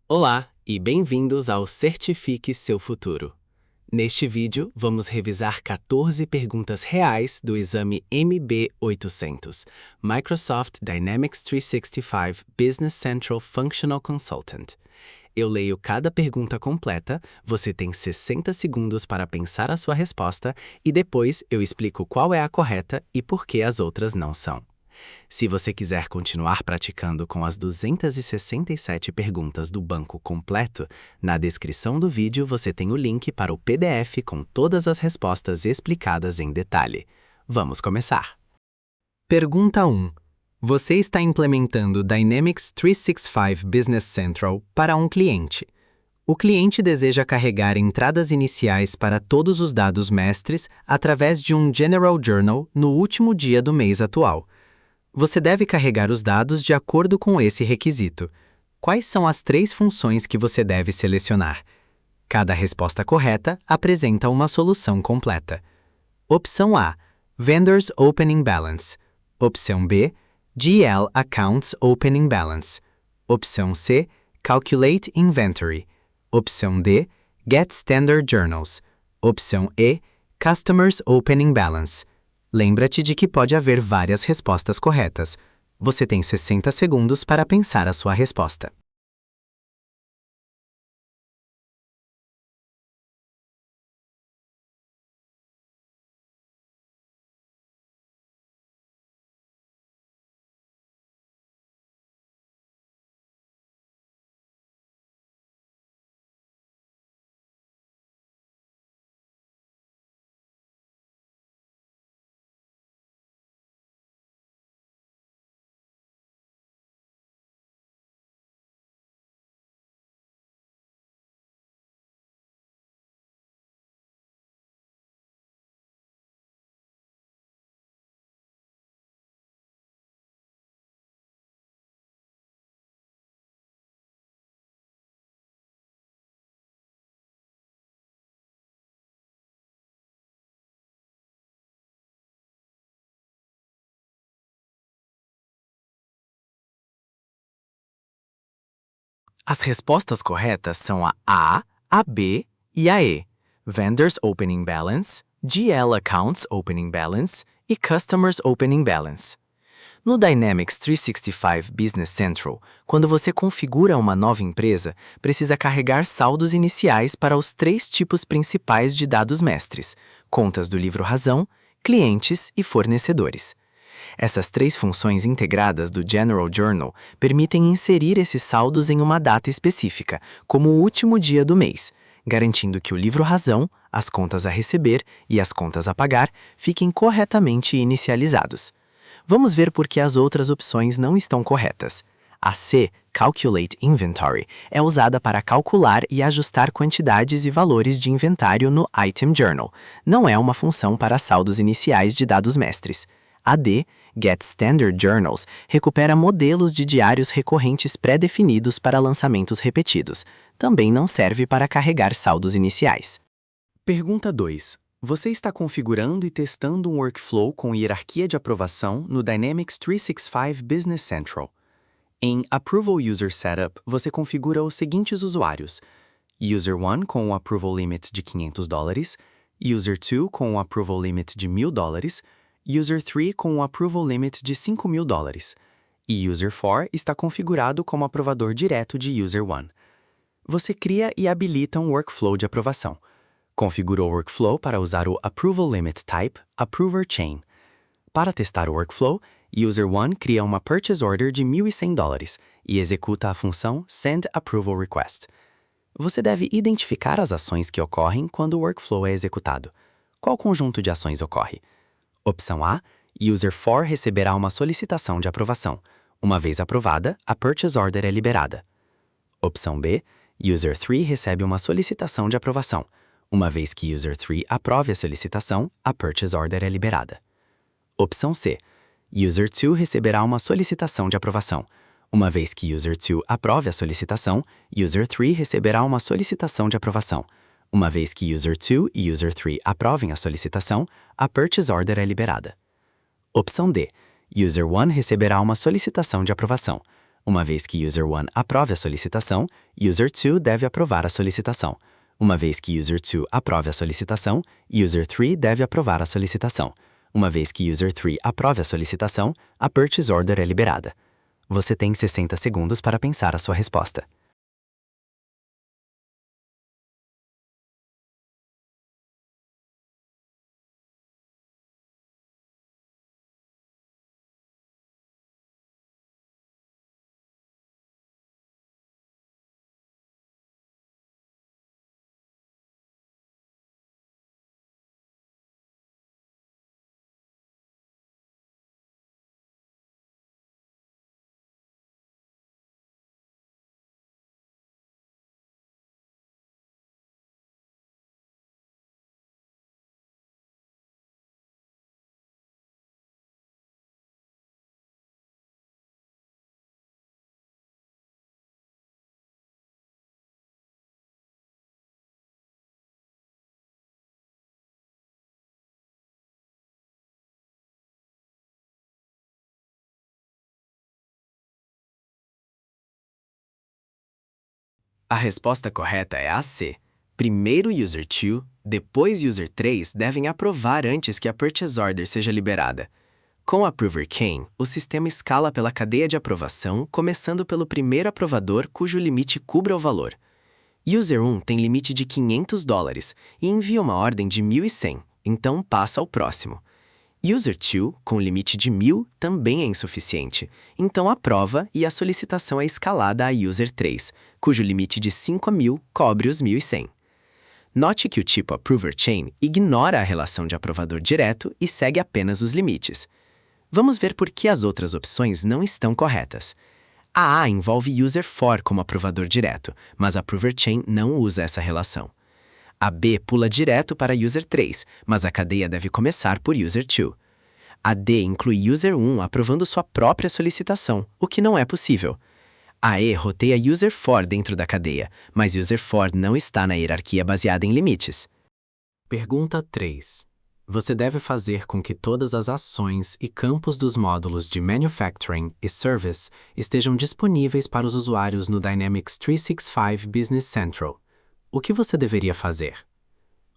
Olá e bem-vindos ao Certifique Seu Futuro. Neste vídeo, vamos revisar 14 perguntas reais do exame MB800, Microsoft Dynamics 365 Business Central Functional Consultant. Eu leio cada pergunta completa, você tem 60 segundos para pensar a sua resposta e depois eu explico qual é a correta e por que as outras não são. Se você quiser continuar praticando com as 267 perguntas do banco completo, na descrição do vídeo você tem o link para o PDF com todas as respostas explicadas em detalhe. Vamos começar! Pergunta 1. Você está implementando Dynamics 365 Business Central para um cliente. O cliente deseja carregar entradas iniciais para todos os dados mestres através de um General Journal no último dia do mês atual. Você deve carregar os dados de acordo com esse requisito. Quais são as 3 funções que você deve selecionar? Cada resposta correta apresenta uma solução completa. Opção A: Vendors Opening Balance. Opção B: GL Accounts Opening Balance. Opção C: Calculate Inventory. Opção D: Get Standard Journals. Opção E: Customers Opening Balance. Lembra-te de que pode haver várias respostas corretas. Você tem 60 segundos para pensar a sua resposta. As respostas corretas são a B e a E. Vendors Opening Balance, GL Accounts Opening Balance e Customers Opening Balance. No Dynamics 365 Business Central, quando você configura uma nova empresa, precisa carregar saldos iniciais para os 3 tipos principais de dados mestres: contas do livro-razão, clientes e fornecedores. Essas 3 funções integradas do General Journal permitem inserir esses saldos em uma data específica, como o último dia do mês, garantindo que o livro-razão, as contas a receber e as contas a pagar fiquem corretamente inicializados. Vamos ver por que as outras opções não estão corretas. A C, Calculate Inventory, é usada para calcular e ajustar quantidades e valores de inventário no Item Journal. Não é uma função para saldos iniciais de dados mestres. A D, Get Standard Journals, recupera modelos de diários recorrentes pré-definidos para lançamentos repetidos. Também não serve para carregar saldos iniciais. Pergunta 2. Você está configurando e testando um workflow com hierarquia de aprovação no Dynamics 365 Business Central. Em Approval User Setup, você configura os seguintes usuários: User 1 com um Approval Limit de $500, User 2 com um Approval Limit de $1.000, User 3 com um Approval Limit de $5.000, e User 4 está configurado como aprovador direto de User 1. Você cria e habilita um workflow de aprovação. Configura o workflow para usar o Approval Limit Type Approver Chain. Para testar o workflow, User 1 cria uma Purchase Order de $1.100 e executa a função Send Approval Request. Você deve identificar as ações que ocorrem quando o workflow é executado. Qual conjunto de ações ocorre? Opção A, User 4 receberá uma solicitação de aprovação. Uma vez aprovada, a Purchase Order é liberada. Opção B, User 3 recebe uma solicitação de aprovação. Uma vez que User 3 aprove a solicitação, a Purchase Order é liberada. Opção C, User 2 receberá uma solicitação de aprovação. Uma vez que User 2 aprove a solicitação, User 3 receberá uma solicitação de aprovação. Uma vez que User 2 e User 3 aprovem a solicitação, a Purchase Order é liberada. Opção D. User 1 receberá uma solicitação de aprovação. Uma vez que User 1 aprove a solicitação, User 2 deve aprovar a solicitação. Uma vez que User 2 aprove a solicitação, User 3 deve aprovar a solicitação. Uma vez que User 3 aprove a solicitação, a Purchase Order é liberada. Você tem 60 segundos para pensar a sua resposta. A resposta correta é a C. Primeiro User 2, depois User 3 devem aprovar antes que a Purchase Order seja liberada. Com a Approver Chain, o sistema escala pela cadeia de aprovação, começando pelo primeiro aprovador cujo limite cubra o valor. User 1 tem limite de $500 e envia uma ordem de 1.100, então passa ao próximo. User 2, com limite de 1.000, também é insuficiente, então aprova e a solicitação é escalada a User 3, cujo limite de 5.000 cobre os 1.100. Note que o tipo Approver Chain ignora a relação de aprovador direto e segue apenas os limites. Vamos ver por que as outras opções não estão corretas. A A envolve User 4 como aprovador direto, mas a Approver Chain não usa essa relação. A B pula direto para User 3, mas a cadeia deve começar por User 2. A D inclui User 1 aprovando sua própria solicitação, o que não é possível. A E roteia User 4 dentro da cadeia, mas User 4 não está na hierarquia baseada em limites. Pergunta 3. Você deve fazer com que todas as ações e campos dos módulos de Manufacturing e Service estejam disponíveis para os usuários no Dynamics 365 Business Central. O que você deveria fazer?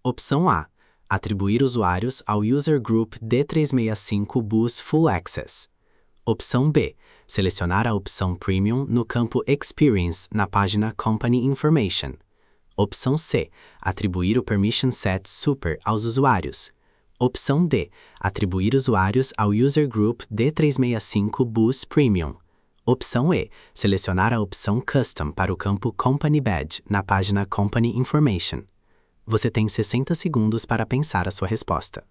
Opção A. Atribuir usuários ao User Group D365 Bus Full Access. Opção B. Selecionar a opção Premium no campo Experience na página Company Information. Opção C. Atribuir o Permission Set Super aos usuários. Opção D. Atribuir usuários ao User Group D365 Bus Premium. Opção E. Selecionar a opção Custom para o campo Company Badge na página Company Information. Você tem 60 segundos para pensar a sua resposta.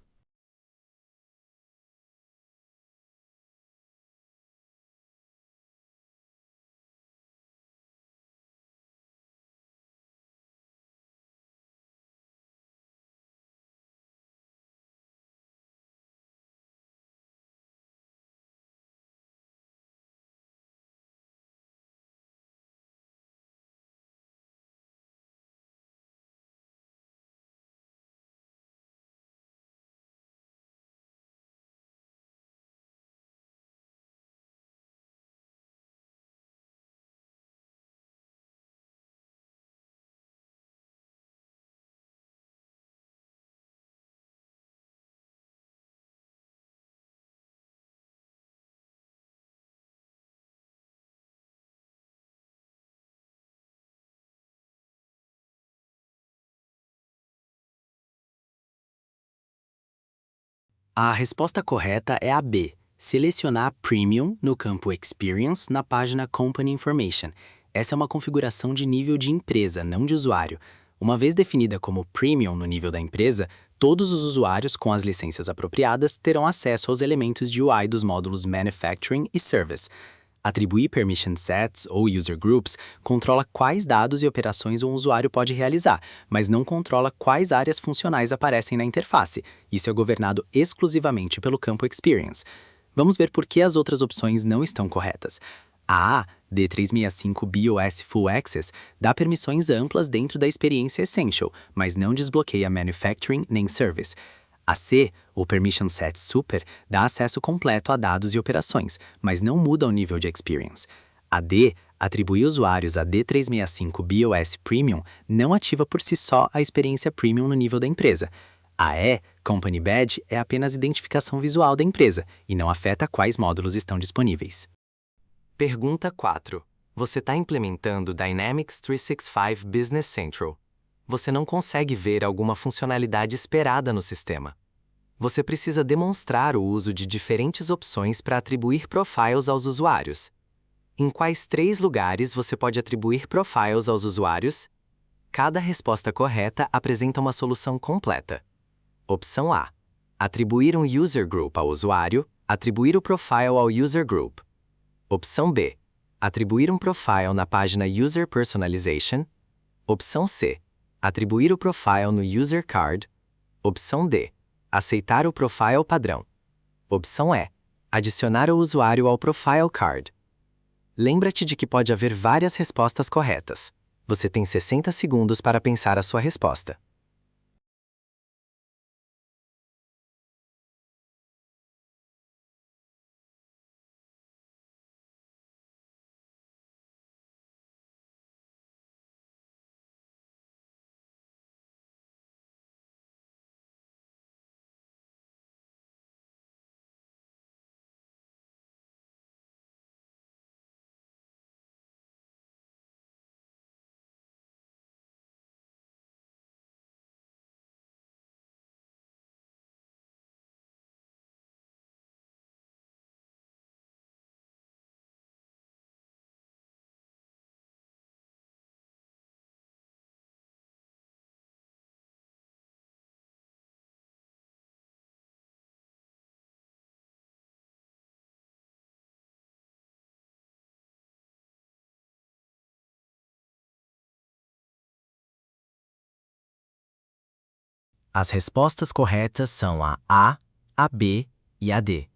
A resposta correta é a B. Selecionar Premium no campo Experience na página Company Information. Essa é uma configuração de nível de empresa, não de usuário. Uma vez definida como Premium no nível da empresa, todos os usuários com as licenças apropriadas terão acesso aos elementos de UI dos módulos Manufacturing e Service. Atribuir Permission Sets ou User Groups controla quais dados e operações um usuário pode realizar, mas não controla quais áreas funcionais aparecem na interface. Isso é governado exclusivamente pelo campo Experience. Vamos ver por que as outras opções não estão corretas. A D365 BOS Full Access dá permissões amplas dentro da experiência Essential, mas não desbloqueia Manufacturing nem Service. A C, o Permission Set Super, dá acesso completo a dados e operações, mas não muda o nível de Experience. A D, atribuir usuários a D365 BOS Premium, não ativa por si só a experiência Premium no nível da empresa. A E, Company Badge, é apenas identificação visual da empresa e não afeta quais módulos estão disponíveis. Pergunta 4. Você está implementando Dynamics 365 Business Central. Você não consegue ver alguma funcionalidade esperada no sistema. Você precisa demonstrar o uso de diferentes opções para atribuir profiles aos usuários. Em quais 3 lugares você pode atribuir profiles aos usuários? Cada resposta correta apresenta uma solução completa. Opção A. Atribuir um user group ao usuário, atribuir o profile ao user group. Opção B. Atribuir um profile na página User Personalization. Opção C. Atribuir o profile no User Card. Opção D. Aceitar o profile padrão. Opção E. Adicionar o usuário ao Profile Card. Lembra-te de que pode haver várias respostas corretas. Você tem 60 segundos para pensar a sua resposta. As respostas corretas são a B e a D.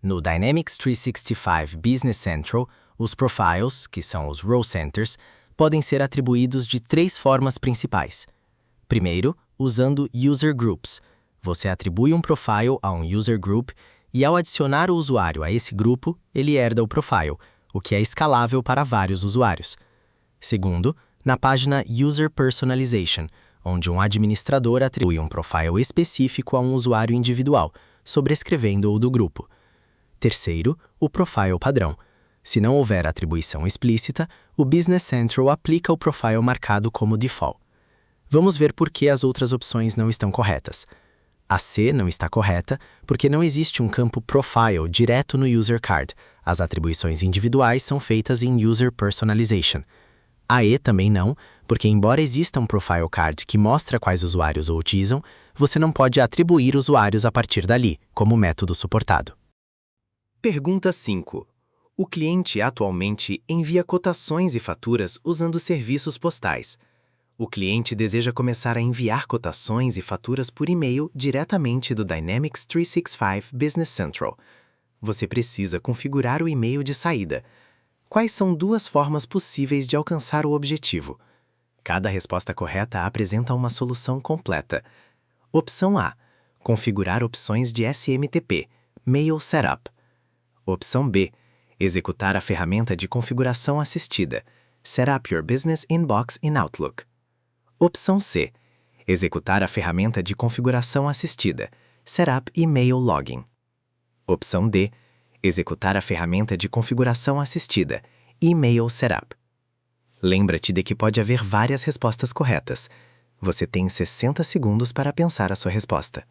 No Dynamics 365 Business Central, os profiles, que são os role centers, podem ser atribuídos de 3 formas principais. Primeiro, usando User Groups. Você atribui um profile a um User Group e, ao adicionar o usuário a esse grupo, ele herda o profile, o que é escalável para vários usuários. Segundo, na página User Personalization, onde um administrador atribui um profile específico a um usuário individual, sobrescrevendo-o do grupo. Terceiro, o profile padrão. Se não houver atribuição explícita, o Business Central aplica o profile marcado como default. Vamos ver por que as outras opções não estão corretas. A C não está correta porque não existe um campo Profile direto no User Card. As atribuições individuais são feitas em User Personalization. A E também não, porque embora exista um Profile Card que mostra quais usuários o utilizam, você não pode atribuir usuários a partir dali, como método suportado. Pergunta 5. O cliente atualmente envia cotações e faturas usando serviços postais. O cliente deseja começar a enviar cotações e faturas por e-mail diretamente do Dynamics 365 Business Central. Você precisa configurar o e-mail de saída. Quais são 2 formas possíveis de alcançar o objetivo? Cada resposta correta apresenta uma solução completa. Opção A. Configurar opções de SMTP, Mail Setup. Opção B. Executar a ferramenta de configuração assistida, Set up your business inbox in Outlook. Opção C. Executar a ferramenta de configuração assistida, Setup Email Login. Opção D. Executar a ferramenta de configuração assistida, Email Setup. Lembra-te de que pode haver várias respostas corretas. Você tem 60 segundos para pensar a sua resposta.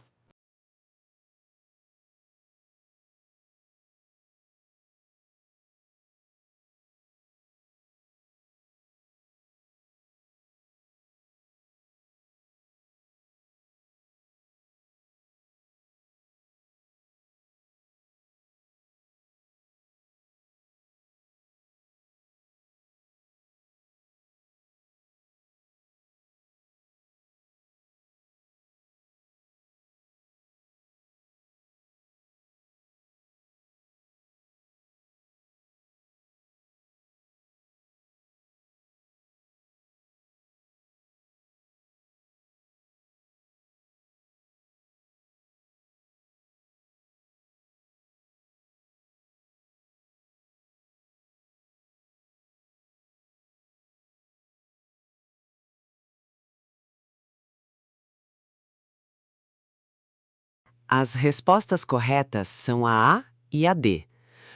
As respostas corretas são a A e a D.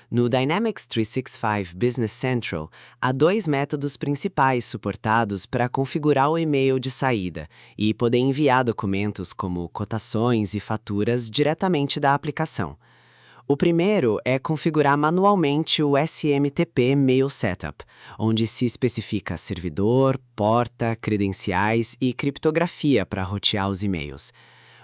No Dynamics 365 Business Central, há dois métodos principais suportados para configurar o e-mail de saída e poder enviar documentos como cotações e faturas diretamente da aplicação. O primeiro é configurar manualmente o SMTP Mail Setup, onde se especifica servidor, porta, credenciais e criptografia para rotear os e-mails.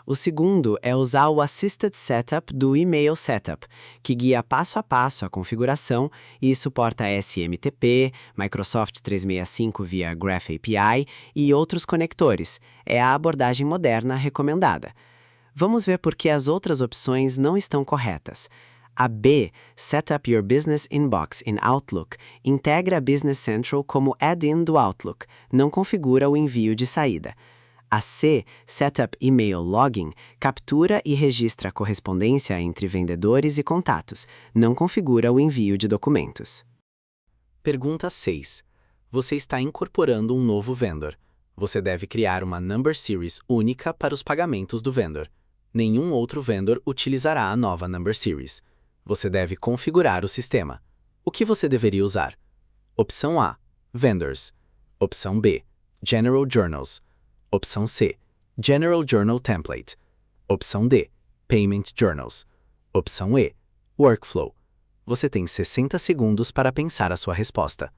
O segundo é usar o Assisted Setup do Email Setup, que guia passo a passo a configuração e suporta SMTP, Microsoft 365 via Graph API e outros conectores. É a abordagem moderna recomendada. Vamos ver por que as outras opções não estão corretas. A B, Set Up Your Business Inbox in Outlook, integra a Business Central como add-in do Outlook, não configura o envio de saída. A C, Setup Email Login, captura e registra a correspondência entre vendedores e contatos, não configura o envio de documentos. Pergunta 6. Você está incorporando um novo vendor. Você deve criar uma Number Series única para os pagamentos do vendor. Nenhum outro vendor utilizará a nova Number Series. Você deve configurar o sistema. O que você deveria usar? Opção A, Vendors. Opção B, General Journals. Opção C, General Journal Template. Opção D, Payment Journals. Opção E, Workflow. Você tem 60 segundos para pensar a sua resposta.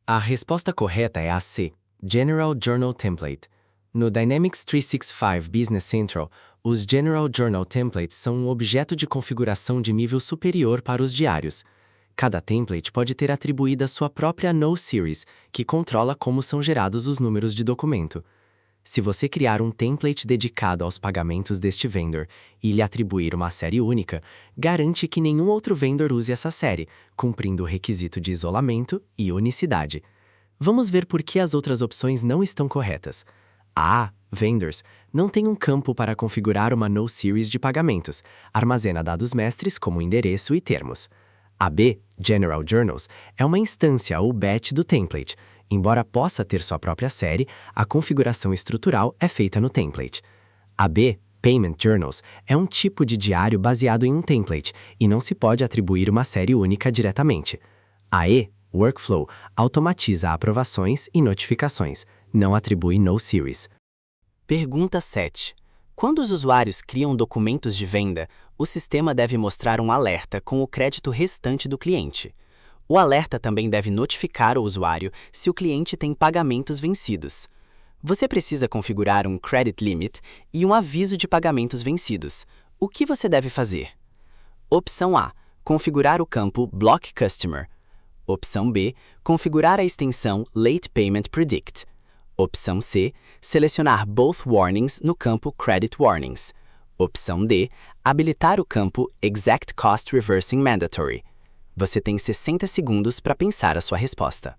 A resposta correta é a C, General Journal Template. No Dynamics 365 Business Central, os General Journal Templates são um objeto de configuração de nível superior para os diários. Cada template pode ter atribuída sua própria No Series, que controla como são gerados os números de documento. Se você criar um template dedicado aos pagamentos deste vendor e lhe atribuir uma série única, garante que nenhum outro vendor use essa série, cumprindo o requisito de isolamento e unicidade. Vamos ver por que as outras opções não estão corretas. A, Vendors, não tem um campo para configurar uma No Series de pagamentos, armazena dados mestres como endereço e termos. A B, General Journals, é uma instância ou batch do template. Embora possa ter sua própria série, a configuração estrutural é feita no template. A B, Payment Journals, é um tipo de diário baseado em um template e não se pode atribuir uma série única diretamente. A E, Workflow, automatiza aprovações e notificações, não atribui No Series. Pergunta 7. Quando os usuários criam documentos de venda, o sistema deve mostrar um alerta com o crédito restante do cliente. O alerta também deve notificar o usuário se o cliente tem pagamentos vencidos. Você precisa configurar um Credit Limit e um aviso de pagamentos vencidos. O que você deve fazer? Opção A. Configurar o campo Block Customer. Opção B. Configurar a extensão Late Payment Predict. Opção C. Selecionar Both Warnings no campo Credit Warnings. Opção D. Habilitar o campo Exact Cost Reversing Mandatory. Você tem 60 segundos para pensar a sua resposta.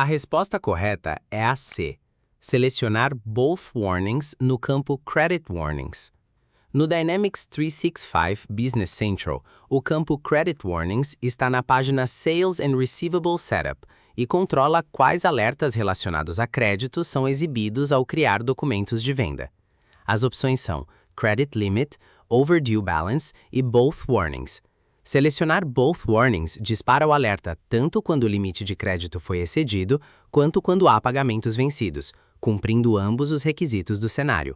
A resposta correta é a C. Selecionar Both Warnings no campo Credit Warnings. No Dynamics 365 Business Central, o campo Credit Warnings está na página Sales and Receivable Setup e controla quais alertas relacionados a crédito são exibidos ao criar documentos de venda. As opções são Credit Limit, Overdue Balance e Both Warnings. Selecionar Both Warnings dispara o alerta tanto quando o limite de crédito foi excedido, quanto quando há pagamentos vencidos, cumprindo ambos os requisitos do cenário.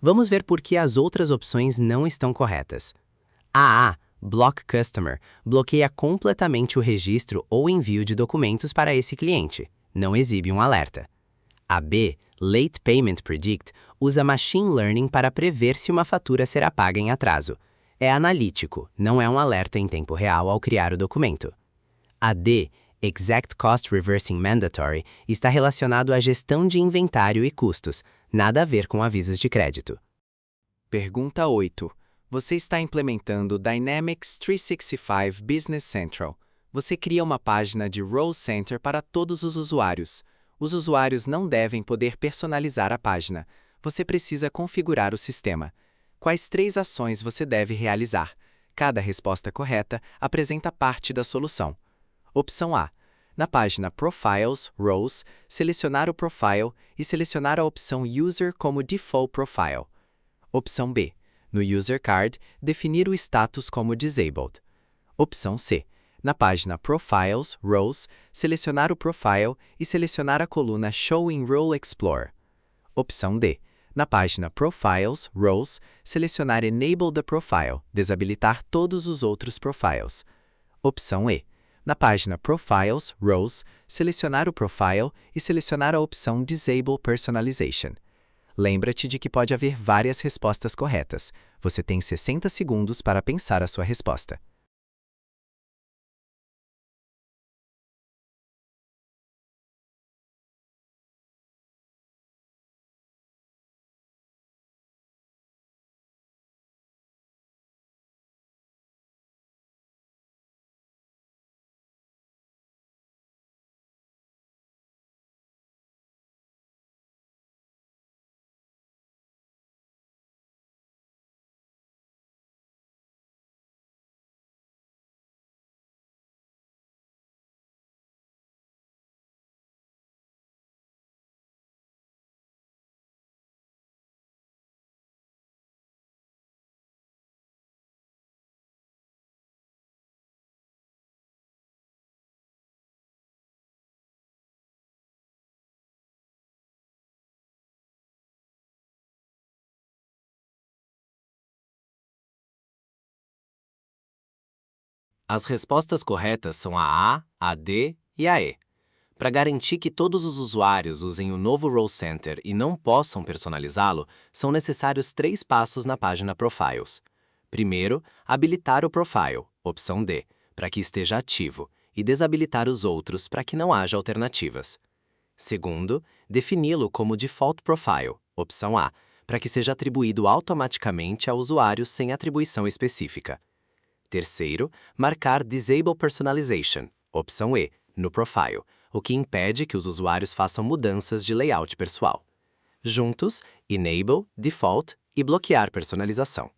Vamos ver por que as outras opções não estão corretas. A A, Block Customer, bloqueia completamente o registro ou envio de documentos para esse cliente, não exibe um alerta. A B, Late Payment Predict, usa Machine Learning para prever se uma fatura será paga em atraso. É analítico, não é um alerta em tempo real ao criar o documento. A D, Exact Cost Reversing Mandatory, está relacionado à gestão de inventário e custos, nada a ver com avisos de crédito. Pergunta 8. Você está implementando Dynamics 365 Business Central. Você cria uma página de Role Center para todos os usuários. Os usuários não devem poder personalizar a página. Você precisa configurar o sistema. Quais 3 ações você deve realizar? Cada resposta correta apresenta parte da solução. Opção A. Na página Profiles, Roles, selecionar o profile e selecionar a opção User como Default Profile. Opção B. No User Card, definir o status como Disabled. Opção C. Na página Profiles, Roles, selecionar o profile e selecionar a coluna Show in Role Explorer. Opção D. Na página Profiles, Roles, selecionar Enable the Profile, desabilitar todos os outros profiles. Opção E. Na página Profiles, Roles, selecionar o profile e selecionar a opção Disable Personalization. Lembra-te de que pode haver várias respostas corretas. Você tem 60 segundos para pensar a sua resposta. As respostas corretas são a A, a D e a E. Para garantir que todos os usuários usem o novo Role Center e não possam personalizá-lo, são necessários 3 passos na página Profiles. Primeiro, habilitar o profile, opção D, para que esteja ativo, e desabilitar os outros para que não haja alternativas. Segundo, defini-lo como Default Profile, opção A, para que seja atribuído automaticamente a usuários sem atribuição específica. Terceiro, marcar Disable Personalization, opção E, no profile, o que impede que os usuários façam mudanças de layout pessoal. Juntos, Enable, Default e bloquear personalização.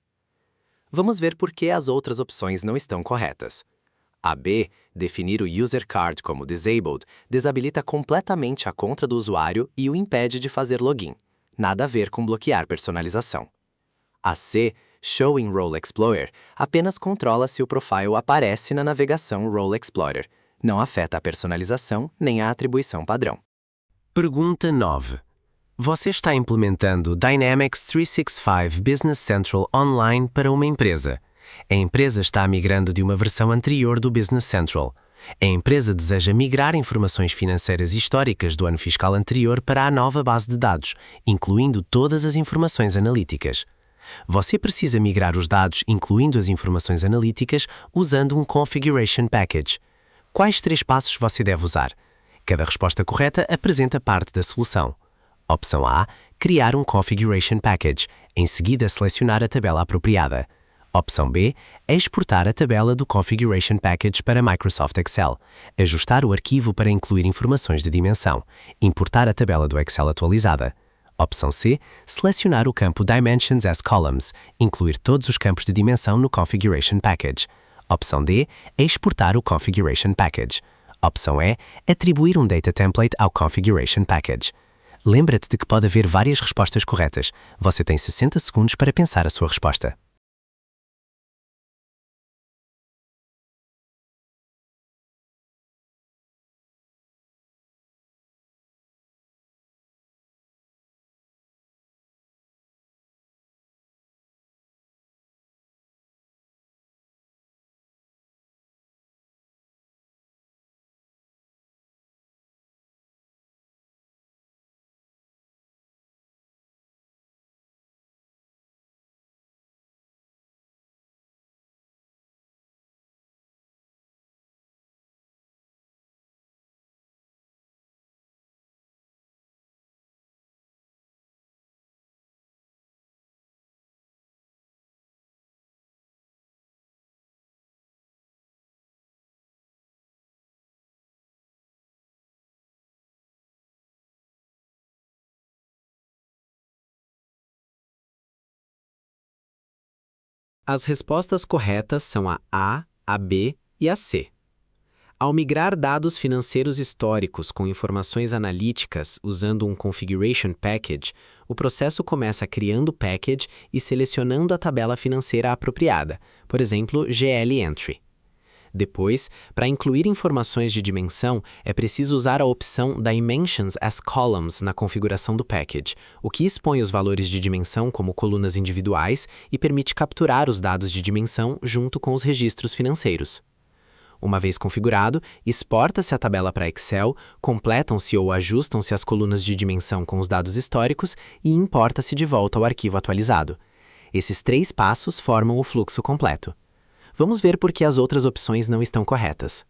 Vamos ver por que as outras opções não estão corretas. A B, definir o User Card como Disabled, desabilita completamente a conta do usuário e o impede de fazer login. Nada a ver com bloquear personalização. A C, Show in Role Explorer, apenas controla se o profile aparece na navegação Role Explorer. Não afeta a personalização nem a atribuição padrão. Pergunta 9. Você está implementando Dynamics 365 Business Central online para uma empresa. A empresa está migrando de uma versão anterior do Business Central. A empresa deseja migrar informações financeiras históricas do ano fiscal anterior para a nova base de dados, incluindo todas as informações analíticas. Você precisa migrar os dados, incluindo as informações analíticas, usando um Configuration Package. Quais 3 passos você deve usar? Cada resposta correta apresenta parte da solução. Opção A, criar um Configuration Package. Em seguida, selecionar a tabela apropriada. Opção B é exportar a tabela do Configuration Package para Microsoft Excel, ajustar o arquivo para incluir informações de dimensão, importar a tabela do Excel atualizada. Opção C, selecionar o campo Dimensions as Columns, incluir todos os campos de dimensão no Configuration Package. Opção D é exportar o Configuration Package. Opção E, atribuir um Data Template ao Configuration Package. Lembra-te de que pode haver várias respostas corretas. Você tem 60 segundos para pensar a sua resposta. As respostas corretas são a B e a C. Ao migrar dados financeiros históricos com informações analíticas usando um Configuration Package, o processo começa criando o package e selecionando a tabela financeira apropriada, por exemplo, GL Entry. Depois, para incluir informações de dimensão, é preciso usar a opção Dimensions as Columns na configuração do package, o que expõe os valores de dimensão como colunas individuais e permite capturar os dados de dimensão junto com os registros financeiros. Uma vez configurado, exporta-se a tabela para Excel, completam-se ou ajustam-se as colunas de dimensão com os dados históricos e importa-se de volta ao arquivo atualizado. Esses 3 passos formam o fluxo completo. Vamos ver por que as outras opções não estão corretas.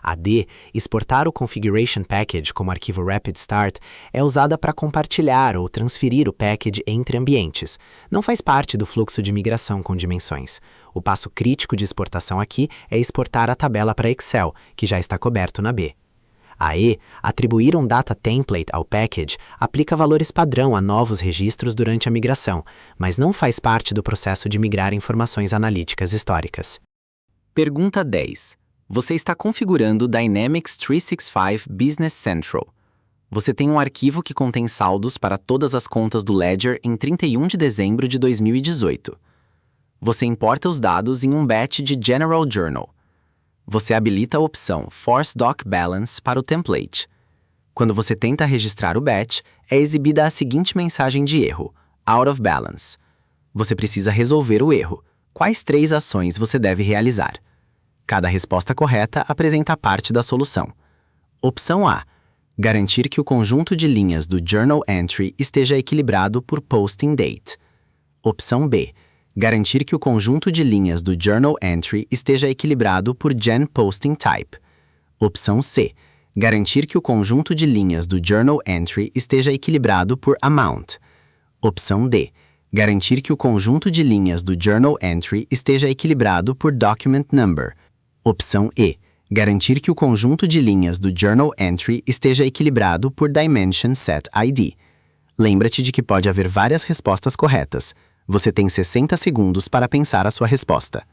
A D, exportar o Configuration Package como arquivo Rapid Start, é usada para compartilhar ou transferir o package entre ambientes. Não faz parte do fluxo de migração com dimensões. O passo crítico de exportação aqui é exportar a tabela para Excel, que já está coberto na B. A E, atribuir um Data Template ao package, aplica valores padrão a novos registros durante a migração, mas não faz parte do processo de migrar informações analíticas históricas. Pergunta 10. Você está configurando Dynamics 365 Business Central. Você tem um arquivo que contém saldos para todas as contas do Ledger em 31 de dezembro de 2018. Você importa os dados em um batch de General Journal. Você habilita a opção Force Doc Balance para o template. Quando você tenta registrar o batch, é exibida a seguinte mensagem de erro: Out of Balance. Você precisa resolver o erro. Quais 3 ações você deve realizar? Cada resposta correta apresenta parte da solução. Opção A. Garantir que o conjunto de linhas do Journal Entry esteja equilibrado por Posting Date. Opção B. Garantir que o conjunto de linhas do Journal Entry esteja equilibrado por Gen Posting Type. Opção C. Garantir que o conjunto de linhas do Journal Entry esteja equilibrado por Amount. Opção D. Garantir que o conjunto de linhas do Journal Entry esteja equilibrado por Document Number. Opção E. Garantir que o conjunto de linhas do Journal Entry esteja equilibrado por Dimension Set ID. Lembra-te de que pode haver várias respostas corretas. Você tem 60 segundos para pensar a sua resposta.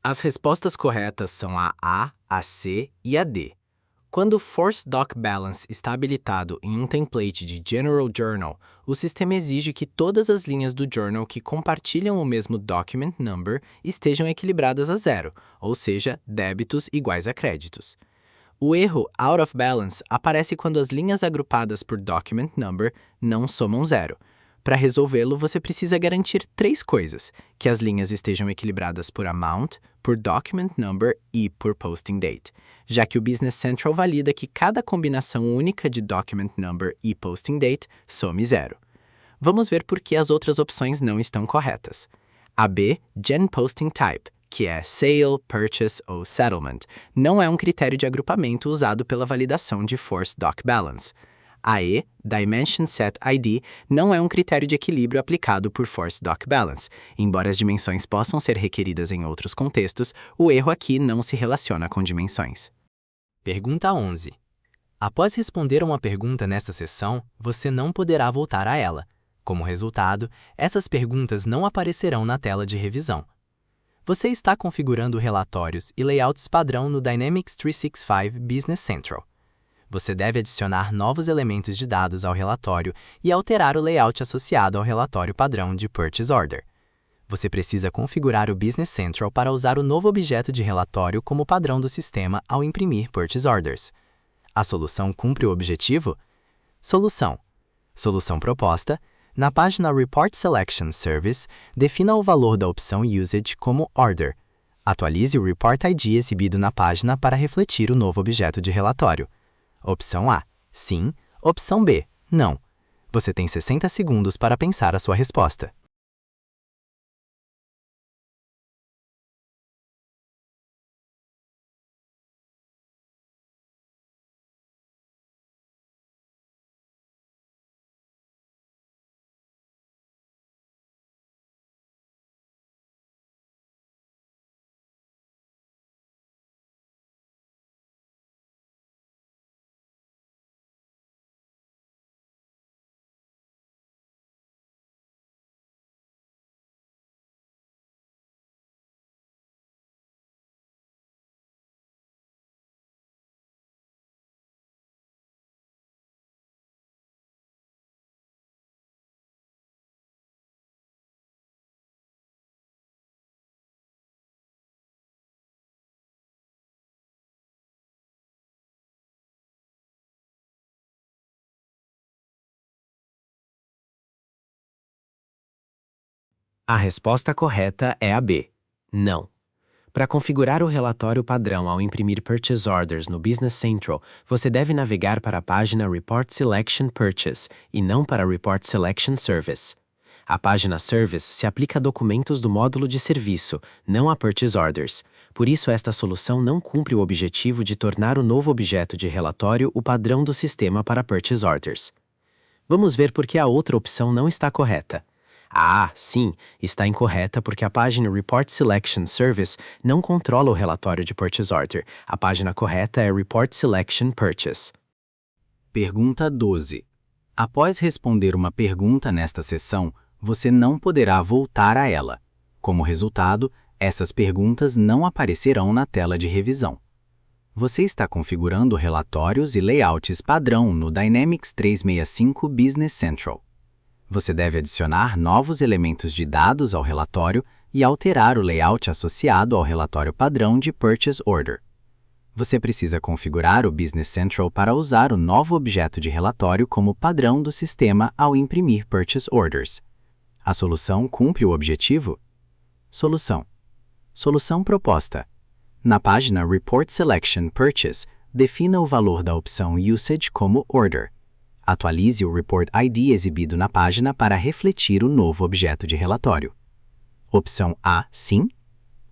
As respostas corretas são a C e a D. Quando o Force Doc Balance está habilitado em um template de General Journal, o sistema exige que todas as linhas do journal que compartilham o mesmo document number estejam equilibradas a zero, ou seja, débitos iguais a créditos. O erro out of balance aparece quando as linhas agrupadas por document number não somam zero. Para resolvê-lo, você precisa garantir três coisas: que as linhas estejam equilibradas por amount, por document number e por posting date, já que o Business Central valida que cada combinação única de document number e posting date some zero. Vamos ver por que as outras opções não estão corretas. A B, Gen Posting Type, que é Sale, Purchase ou Settlement, não é um critério de agrupamento usado pela validação de Force Doc Balance. A E, Dimension Set ID, não é um critério de equilíbrio aplicado por Force Doc Balance. Embora as dimensões possam ser requeridas em outros contextos, o erro aqui não se relaciona com dimensões. Pergunta 11. Após responder uma pergunta nesta seção, você não poderá voltar a ela. Como resultado, essas perguntas não aparecerão na tela de revisão. Você está configurando relatórios e layouts padrão no Dynamics 365 Business Central. Você deve adicionar novos elementos de dados ao relatório e alterar o layout associado ao relatório padrão de Purchase Order. Você precisa configurar o Business Central para usar o novo objeto de relatório como padrão do sistema ao imprimir Purchase Orders. A solução cumpre o objetivo? Solução. Solução proposta. Na página Report Selection Service, defina o valor da opção Usage como Order. Atualize o Report ID exibido na página para refletir o novo objeto de relatório. Opção A, sim. Opção B, não. Você tem 60 segundos para pensar a sua resposta. A resposta correta é a B, não. Para configurar o relatório padrão ao imprimir Purchase Orders no Business Central, você deve navegar para a página Report Selection Purchase e não para Report Selection Service. A página Service se aplica a documentos do módulo de serviço, não a Purchase Orders. Por isso, esta solução não cumpre o objetivo de tornar o novo objeto de relatório o padrão do sistema para Purchase Orders. Vamos ver por que a outra opção não está correta. Sim, está incorreta porque a página Report Selection Service não controla o relatório de Purchase Order. A página correta é Report Selection Purchase. Pergunta 12. Após responder uma pergunta nesta seção, você não poderá voltar a ela. Como resultado, essas perguntas não aparecerão na tela de revisão. Você está configurando relatórios e layouts padrão no Dynamics 365 Business Central. Você deve adicionar novos elementos de dados ao relatório e alterar o layout associado ao relatório padrão de Purchase Order. Você precisa configurar o Business Central para usar o novo objeto de relatório como padrão do sistema ao imprimir Purchase Orders. A solução cumpre o objetivo? Solução. Solução proposta. Na página Report Selection Purchase, defina o valor da opção Usage como Order. Atualize o Report ID exibido na página para refletir o novo objeto de relatório. Opção A, sim.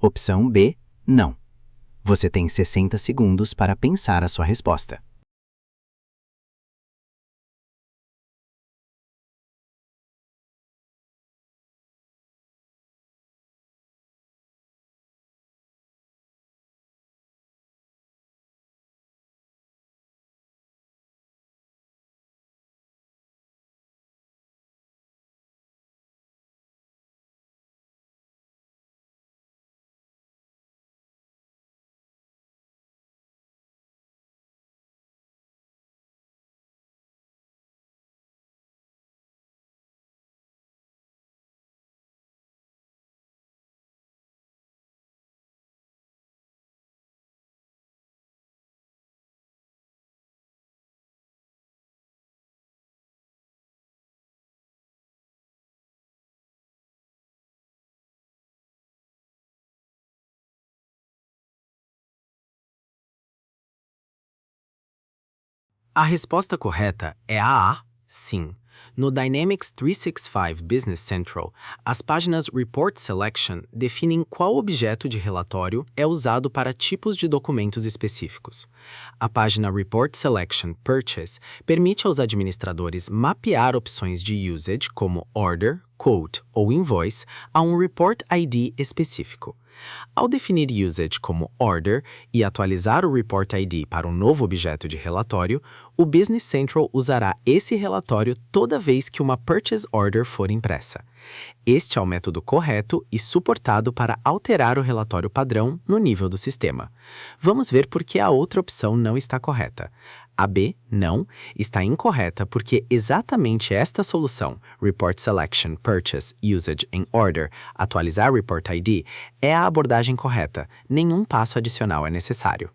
Opção B, não. Você tem 60 segundos para pensar a sua resposta. A resposta correta é a A, sim. No Dynamics 365 Business Central, as páginas Report Selection definem qual objeto de relatório é usado para tipos de documentos específicos. A página Report Selection Purchase permite aos administradores mapear opções de usage como Order, Quote ou Invoice a um Report ID específico. Ao definir usage como order e atualizar o report ID para um novo objeto de relatório, o Business Central usará esse relatório toda vez que uma purchase order for impressa. Este é o método correto e suportado para alterar o relatório padrão no nível do sistema. Vamos ver por que a outra opção não está correta. A B, não, está incorreta porque exatamente esta solução, Report Selection, Purchase, Usage and Order, atualizar Report ID, é a abordagem correta. Nenhum passo adicional é necessário.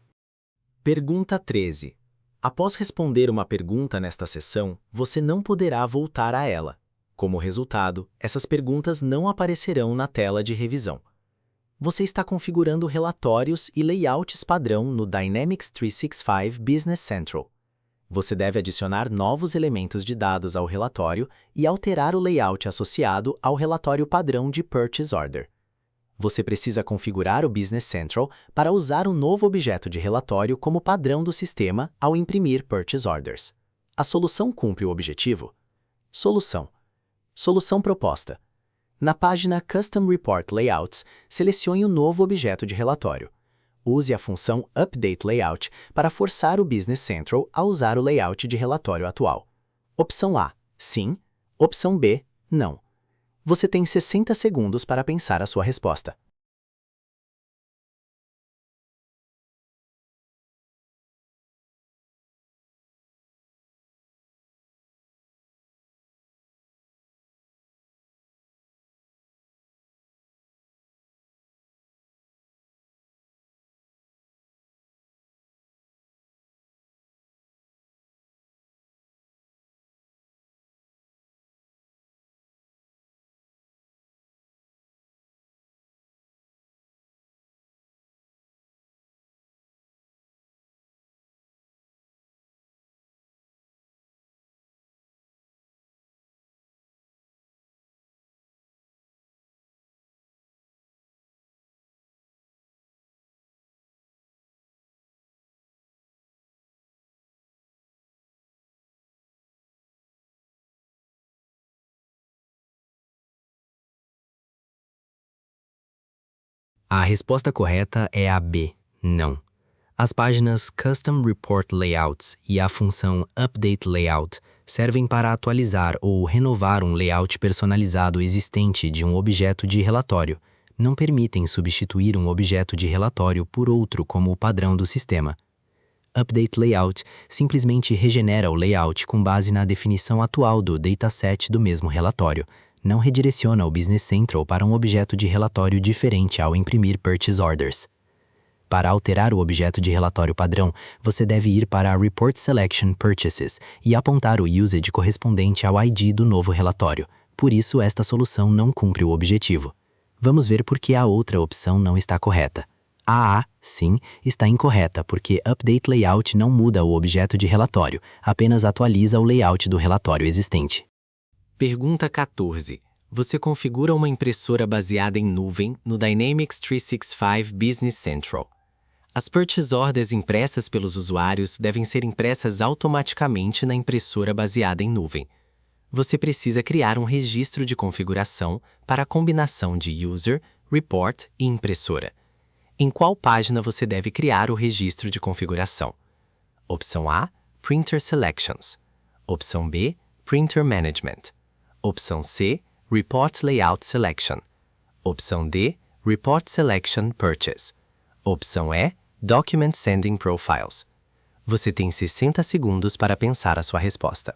Pergunta 13. Após responder uma pergunta nesta sessão, você não poderá voltar a ela. Como resultado, essas perguntas não aparecerão na tela de revisão. Você está configurando relatórios e layouts padrão no Dynamics 365 Business Central. Você deve adicionar novos elementos de dados ao relatório e alterar o layout associado ao relatório padrão de Purchase Order. Você precisa configurar o Business Central para usar um novo objeto de relatório como padrão do sistema ao imprimir Purchase Orders. A solução cumpre o objetivo? Solução. Solução proposta. Na página Custom Report Layouts, selecione o novo objeto de relatório. Use a função Update Layout para forçar o Business Central a usar o layout de relatório atual. Opção A, sim. Opção B, não. Você tem 60 segundos para pensar a sua resposta. A resposta correta é a B, não. As páginas Custom Report Layouts e a função Update Layout servem para atualizar ou renovar um layout personalizado existente de um objeto de relatório. Não permitem substituir um objeto de relatório por outro como o padrão do sistema. Update Layout simplesmente regenera o layout com base na definição atual do dataset do mesmo relatório. Não redireciona o Business Central para um objeto de relatório diferente ao imprimir Purchase Orders. Para alterar o objeto de relatório padrão, você deve ir para a Report Selection Purchases e apontar o usage correspondente ao ID do novo relatório. Por isso, esta solução não cumpre o objetivo. Vamos ver por que a outra opção não está correta. A A, sim, está incorreta porque Update Layout não muda o objeto de relatório, apenas atualiza o layout do relatório existente. Pergunta 14. Você configura uma impressora baseada em nuvem no Dynamics 365 Business Central. As purchase orders impressas pelos usuários devem ser impressas automaticamente na impressora baseada em nuvem. Você precisa criar um registro de configuração para a combinação de User, Report e impressora. Em qual página você deve criar o registro de configuração? Opção A, Printer Selections. Opção B, Printer Management. Opção C, Report Layout Selection. Opção D, Report Selection Purchase. Opção E, Document Sending Profiles. Você tem 60 segundos para pensar a sua resposta.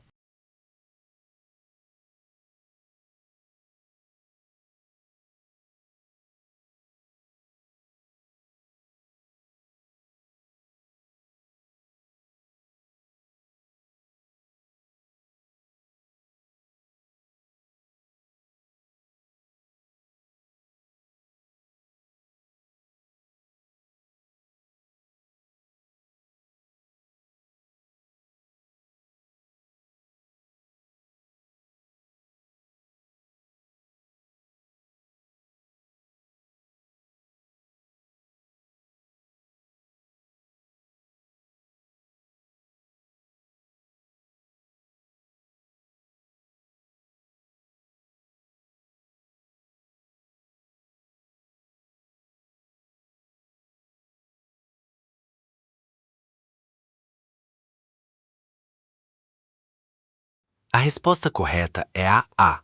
A resposta correta é a A.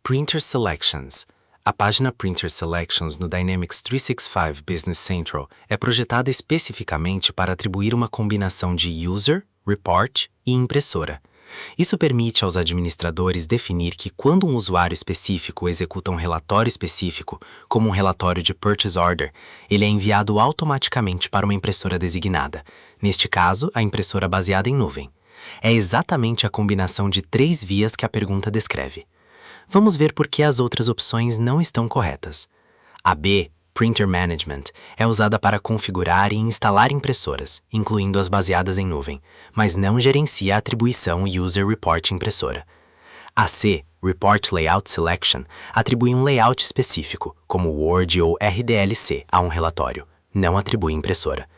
Printer Selections. A página Printer Selections no Dynamics 365 Business Central é projetada especificamente para atribuir uma combinação de User, Report e impressora. Isso permite aos administradores definir que quando um usuário específico executa um relatório específico, como um relatório de Purchase Order, ele é enviado automaticamente para uma impressora designada, neste caso, a impressora baseada em nuvem. É exatamente a combinação de 3 vias que a pergunta descreve. Vamos ver por que as outras opções não estão corretas. A B, Printer Management, é usada para configurar e instalar impressoras, incluindo as baseadas em nuvem, mas não gerencia a atribuição User Report impressora. A C, Report Layout Selection, atribui um layout específico, como Word ou RDLC, a um relatório, não atribui impressora.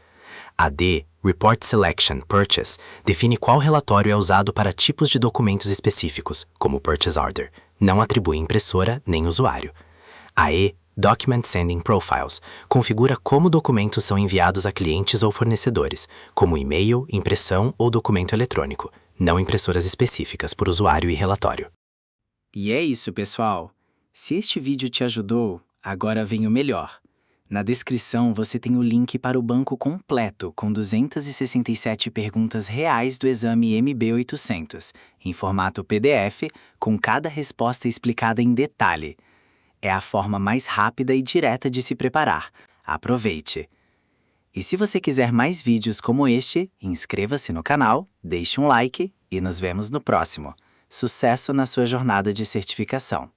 A D, Report Selection Purchase, define qual relatório é usado para tipos de documentos específicos, como Purchase Order, não atribui impressora nem usuário. A E, Document Sending Profiles, configura como documentos são enviados a clientes ou fornecedores, como e-mail, impressão ou documento eletrônico, não impressoras específicas por usuário e relatório. E é isso, pessoal. Se este vídeo te ajudou, agora vem o melhor. Na descrição você tem o link para o banco completo com 267 perguntas reais do exame MB800, em formato PDF, com cada resposta explicada em detalhe. É a forma mais rápida e direta de se preparar. Aproveite! E se você quiser mais vídeos como este, inscreva-se no canal, deixe um like e nos vemos no próximo. Sucesso na sua jornada de certificação!